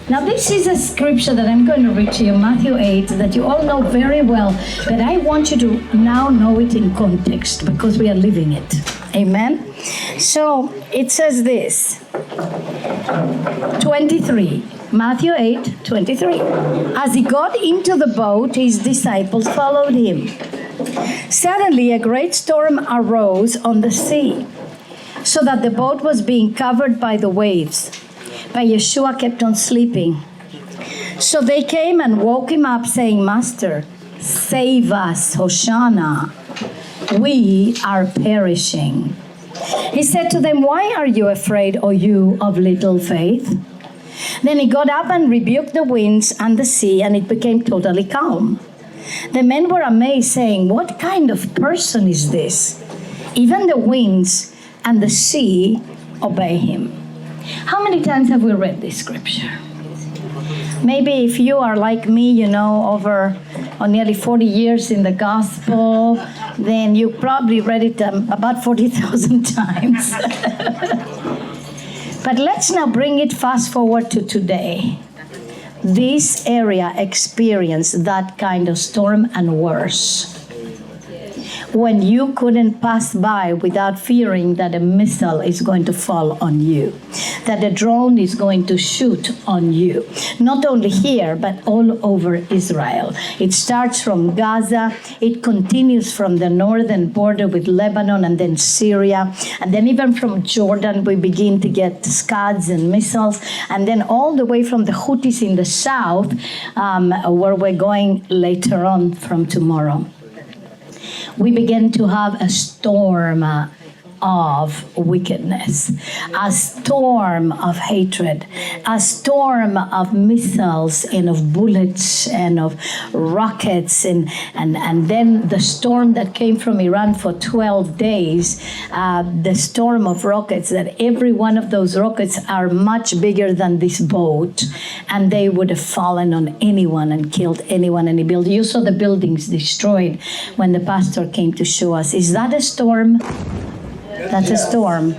Now this is a scripture that I'm going to read to you, Matthew 8, that you all know very well, but I want you to now know it in context because we are living it. Amen? So it says this, 23, Matthew 8, 23. As he got into the boat, his disciples followed him. Suddenly a great storm arose on the sea, so that the boat was being covered by the waves. But Yeshua kept on sleeping. So they came and woke him up, saying, Master, save us, Hosanna. We are perishing. He said to them, Why are you afraid, O you of little faith? Then he got up and rebuked the winds and the sea, and it became totally calm. The men were amazed, saying, What kind of person is this? Even the winds and the sea obey him. How many times have we read this scripture? Maybe if you are like me, you know, over nearly 40 years in the gospel, then you probably read it about 40,000 times. But let's now bring it fast forward to today. This area experienced that kind of storm and worse. When you couldn't pass by without fearing that a missile is going to fall on you, that a drone is going to shoot on you. Not only here, but all over Israel. It starts from Gaza, it continues from the northern border with Lebanon and then Syria, and then even from Jordan we begin to get Scads and missiles, and then all the way from the Houthis in the south, where we're going later on from tomorrow. We begin to have a storm of wickedness, a storm of hatred, a storm of missiles and of bullets and of rockets, and then the storm that came from Iran for 12 days, the storm of rockets, that every one of those rockets are much bigger than this boat, and they would have fallen on anyone and killed anyone in the building. You saw the buildings destroyed when the pastor came to show us. Is that a storm? That's a storm.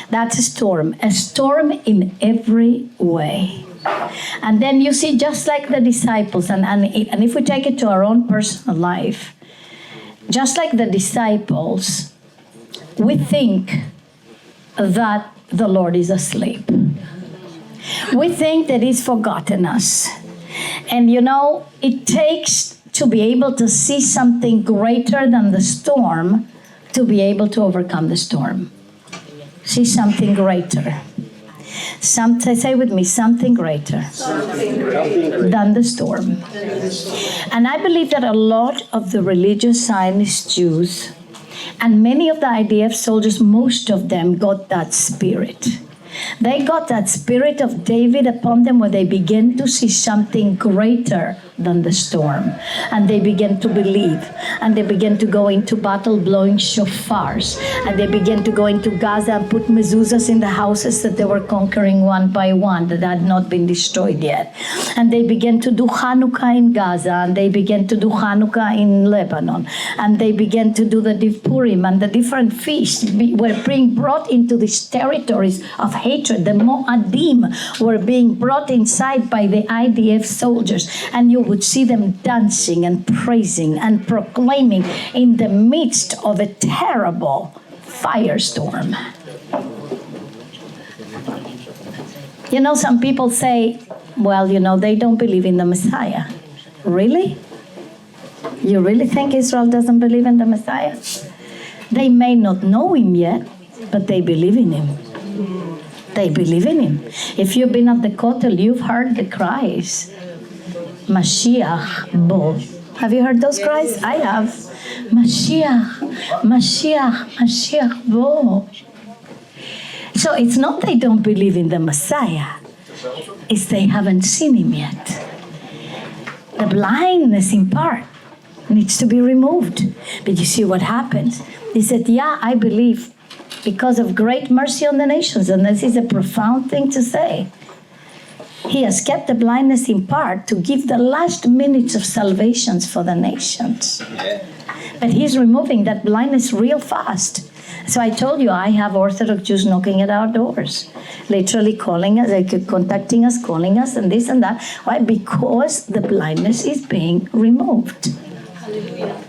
That's a storm. A storm in every way. And then you see, just like the disciples, and if we take it to our own personal life, just like the disciples, we think that the Lord is asleep. We think that He's forgotten us. And you know, it takes to be able to see something greater than the storm to be able to overcome the storm. See something greater. Say with me, something greater than the storm. And I believe that a lot of the religious Zionist Jews and many of the IDF soldiers, most of them got that spirit. They got that spirit of David upon them, where they began to see something greater than the storm. And they began to believe. And they began to go into battle blowing shofars. And they began to go into Gaza and put mezuzahs in the houses that they were conquering one by one, that had not been destroyed yet. And they began to do Hanukkah in Gaza. And they began to do Hanukkah in Lebanon. And they began to do the Div Purim, and the different feasts were being brought into these territories of hatred. The Moadim were being brought inside by the IDF soldiers, and you would see them dancing and praising and proclaiming in the midst of a terrible firestorm. You know, some people say, well, you know, they don't believe in the Messiah. Really? You really think Israel doesn't believe in the Messiah? They may not know Him yet, but they believe in Him. They believe in Him. If you've been at the Kotel, you've heard the cries. Mashiach bo. Have you heard those cries? I have. Mashiach, Mashiach, Mashiach bo. So it's not they don't believe in the Messiah. It's they haven't seen Him yet. The blindness in part. needs to be removed. But you see what happens? He said, yeah, I believe because of great mercy on the nations, and this is a profound thing to say, he has kept the blindness in part to give the last minutes of salvations for the nations. But he's removing that blindness real fast. So I told you, I have Orthodox Jews knocking at our doors, literally calling us, contacting us, calling us, and this and that. Why? Because the blindness is being removed. Hallelujah.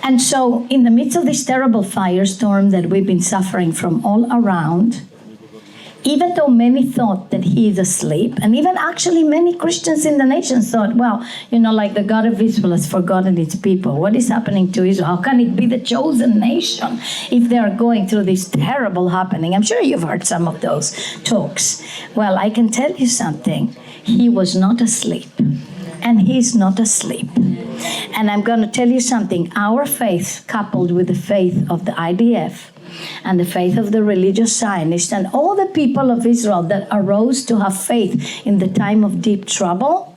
And so in the midst of this terrible firestorm that we've been suffering from all around, even though many thought that he is asleep, and even actually many Christians in the nation thought, well, like the God of Israel has forgotten its people. What is happening to Israel? How can it be the chosen nation if they are going through this terrible happening? I'm sure you've heard some of those talks. Well, I can tell you something. He was not asleep, and he's not asleep. And I'm going to tell you something. Our faith, coupled with the faith of the IDF, and the faith of the religious Zionists and all the people of Israel that arose to have faith in the time of deep trouble,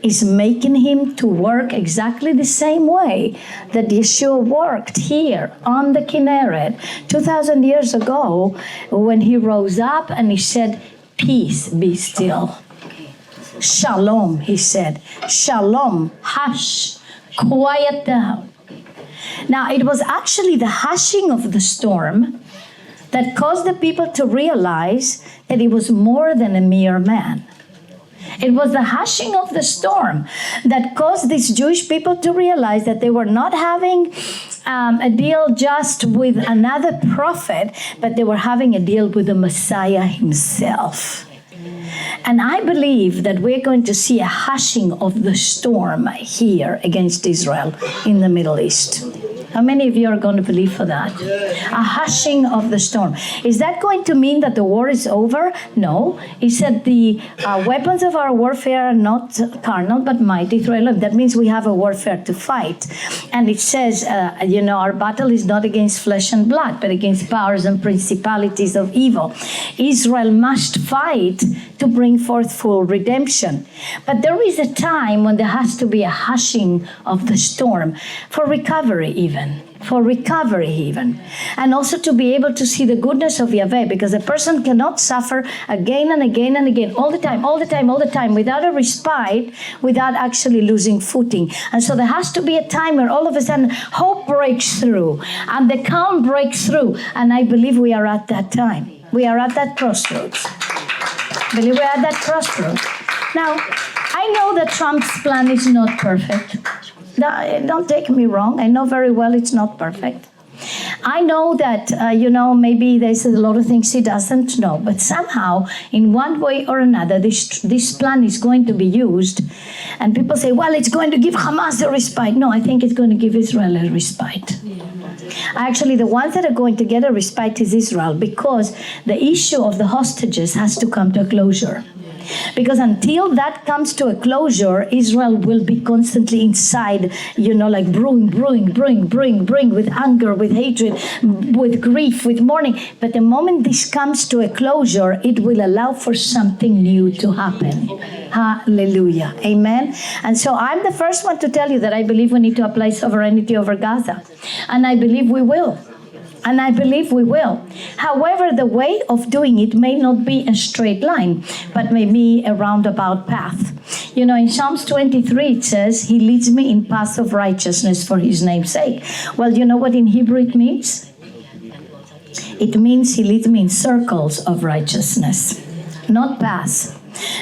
is making him to work exactly the same way that Yeshua worked here on the Kinneret 2,000 years ago, when he rose up and he said, peace, be still. Shalom, he said. Shalom, hush, quiet down. Now, it was actually the hushing of the storm that caused the people to realize that he was more than a mere man. It was the hushing of the storm that caused these Jewish people to realize that they were not having a deal just with another prophet, but they were having a deal with the Messiah himself. And I believe that we're going to see a hushing of the storm here against Israel in the Middle East. How many of you are going to believe for that? A hushing of the storm. Is that going to mean that the war is over? No. He said the weapons of our warfare are not carnal, but mighty through Elohim. That means we have a warfare to fight. And it says, our battle is not against flesh and blood, but against powers and principalities of evil. Israel must fight to bring forth full redemption. But there is a time when there has to be a hushing of the storm for recovery even. And also to be able to see the goodness of Yahweh, because a person cannot suffer again and again and again, all the time, without a respite, without actually losing footing. And so there has to be a time where all of a sudden hope breaks through and the calm breaks through. And I believe we are at that time. We are at that crossroads. I believe we're at that crossroads. Now, I know that Trump's plan is not perfect. Don't take me wrong. I know very well it's not perfect. I know that, maybe there's a lot of things he doesn't know. But somehow, in one way or another, this plan is going to be used. And people say, well, it's going to give Hamas a respite. No, I think it's going to give Israel a respite. Actually, the ones that are going to get a respite is Israel, because the issue of the hostages has to come to a closure. Because until that comes to a closure, Israel will be constantly inside, like brewing with anger, with hatred, with grief, with mourning. But the moment this comes to a closure, it will allow for something new to happen. Hallelujah. Amen. And so I'm the first one to tell you that I believe we need to apply sovereignty over Gaza. And I believe we will. However, the way of doing it may not be a straight line, but may be a roundabout path. In Psalms 23, it says, he leads me in paths of righteousness for his name's sake. Well, you know what in Hebrew it means? It means he leads me in circles of righteousness, not paths.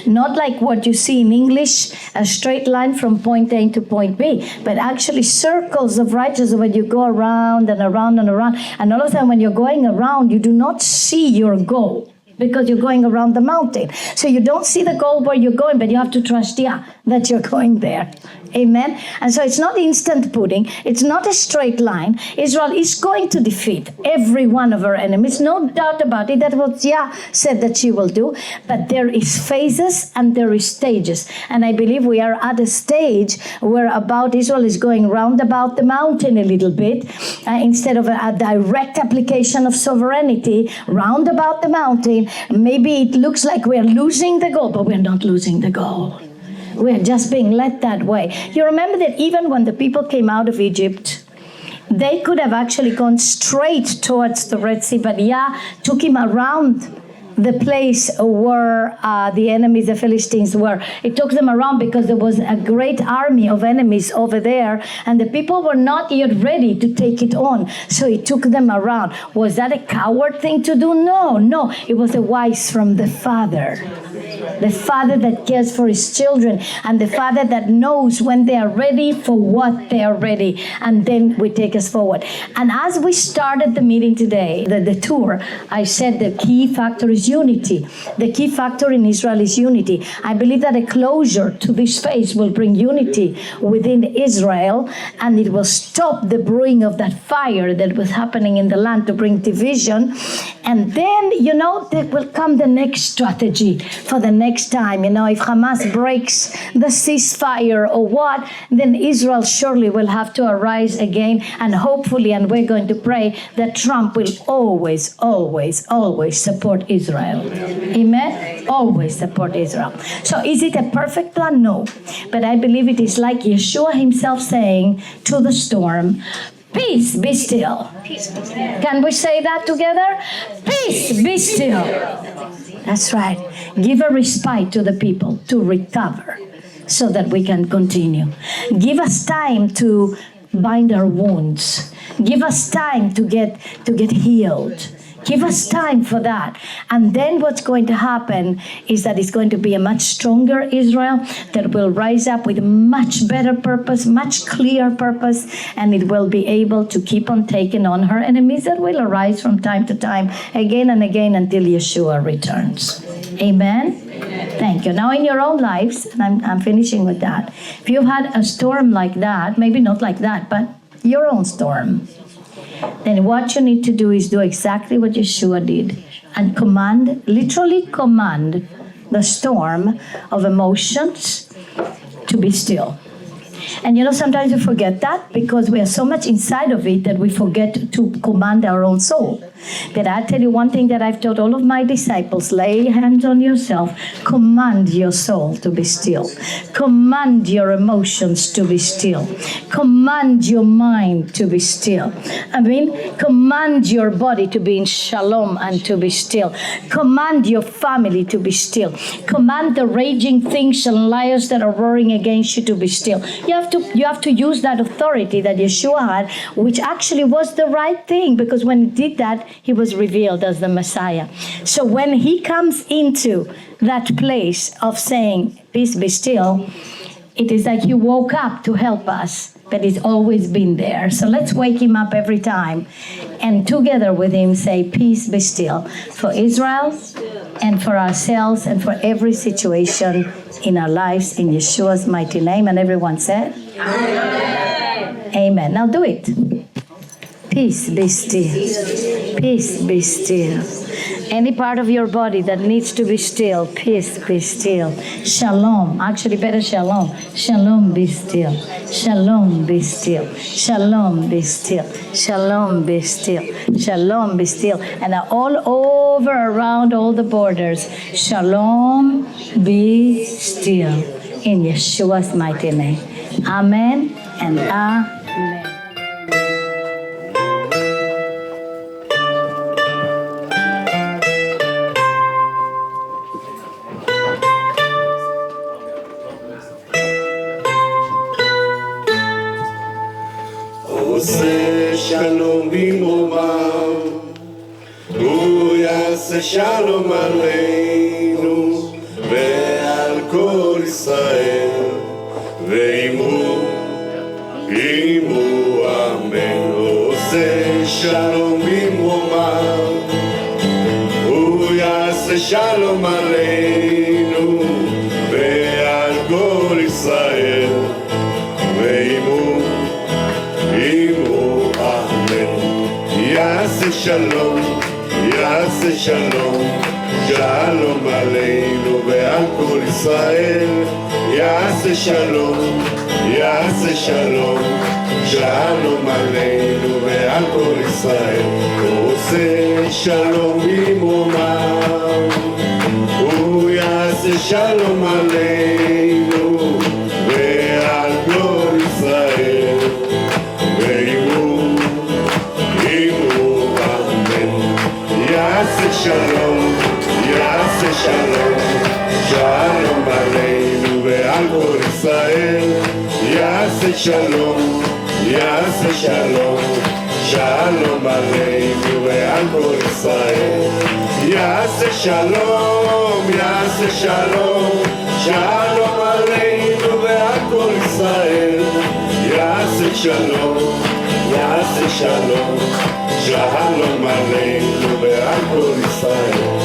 Not like what you see in English, a straight line from point A to point B, but actually circles of righteousness when you go around and around and around. And all of a sudden when you're going around, you do not see your goal because you're going around the mountain. So you don't see the goal where you're going, but you have to trust, that you're going there. Amen. And so it's not instant pudding. It's not a straight line. Israel is going to defeat every one of her enemies. No doubt about it. That's what Yah said that she will do. But there is phases and there is stages. And I believe we are at a stage where Israel is going round about the mountain a little bit. Instead of a direct application of sovereignty, round about the mountain. Maybe it looks like we're losing the goal, but we're not losing the goal. We're just being led that way. You remember that even when the people came out of Egypt, they could have actually gone straight towards the Red Sea, but Yah took him around the place where the enemies, the Philistines, were. It took them around because there was a great army of enemies over there, and the people were not yet ready to take it on. So he took them around. Was that a coward thing to do? No. It was a wise from the Father. The Father that cares for his children, and the Father that knows when they are ready for what they are ready, and then we take us forward. And as we started the meeting today, the tour, I said the key factor is unity. The key factor in Israel is unity. I believe that a closure to this phase will bring unity within Israel, and it will stop the brewing of that fire that was happening in the land to bring division. And then, there will come the next strategy for the next time. If Hamas breaks the ceasefire or what, then Israel surely will have to arise again, and hopefully, and we're going to pray that Trump will always, always, always support Israel. Amen? Always support Israel. So is it a perfect plan? No. But I believe it is like Yeshua himself saying to the storm, peace, be still. Can we say that together? Peace, be still. That's right. Give a respite to the people to recover so that we can continue. Give us time to bind our wounds. Give us time to get healed. Give us time for that. And then what's going to happen is that it's going to be a much stronger Israel that will rise up with much better purpose, much clearer purpose, and it will be able to keep on taking on her enemies that will arise from time to time, again and again, until Yeshua returns. Amen? Thank you. Now in your own lives, and I'm finishing with that, if you've had a storm like that, maybe not like that, but your own storm, then what you need to do is do exactly what Yeshua did and literally command the storm of emotions to be still. And sometimes we forget that because we are so much inside of it that we forget to command our own soul. But I tell you one thing that I've taught all of my disciples: lay hands on yourself, command your soul to be still, command your emotions to be still, command your mind to be still. Command your body to be in shalom and to be still. Command your family to be still. Command the raging things and liars that are roaring against you to be still. You have to use that authority that Yeshua had, which actually was the right thing, because when he did that, he was revealed as the Messiah. So when he comes into that place of saying, peace be still, it is like he woke up to help us, but he's always been there. So let's wake him up every time and together with him say, peace be still, for Israel and for ourselves and for every situation in our lives, in Yeshua's mighty name. And everyone said, Amen. Amen. Now do it. Peace be still. Peace be still. Any part of your body that needs to be still, peace be still. Shalom. Actually, better shalom. Shalom be still. Shalom be still. Shalom be still. Shalom be still. Shalom be still. And all over around all the borders, shalom be still. In Yeshua's mighty name. Amen and amen. עושה שלום במרומיו, הוא יעשה שלום עלינו ועל כל ישראל, ואמרו אמן. עושה שלום במרומיו, הוא יעשה שלום עלינו ועל כל ישראל, ואמרו יעשה שלום, יעשה שלום, שלום עלינו ועל כל ישראל. יעשה שלום, יעשה שלום, שלום עלינו ועל כל ישראל. הוא עושה שלום במרומיו, הוא יעשה שלום עלינו שלום, יעשה שלום, שלום עלינו ועל כל ישראל. יעשה שלום, יעשה שלום, שלום עלינו ועל כל ישראל. יעשה שלום, יעשה שלום, שלום עלינו ועל כל ישראל. יעשה שלום, יעשה שלום, שלום עלינו ועל כל ישראל.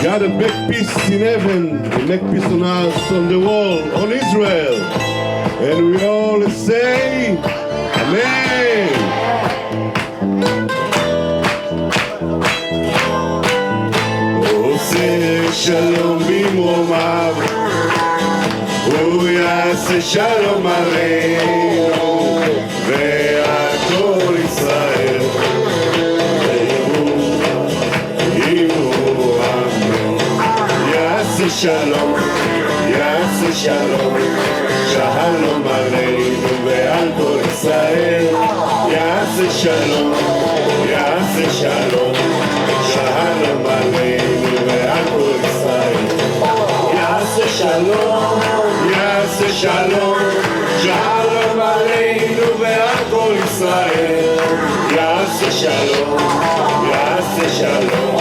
God will make peace in heaven, and make peace on us, on the world, on Israel. And we all say, Amen. עושה שלום במרומיו, הוא יעשה שלום עלינו ועל כל ישראל. יעשה שלום, יעשה שלום, שלום עלינו ועל כל ישראל. יעשה שלום, יעשה שלום, שלום עלינו ועל כל ישראל. יעשה שלום, יעשה שלום, שלום עלינו ועל כל ישראל. יעשה שלום, יעשה שלום,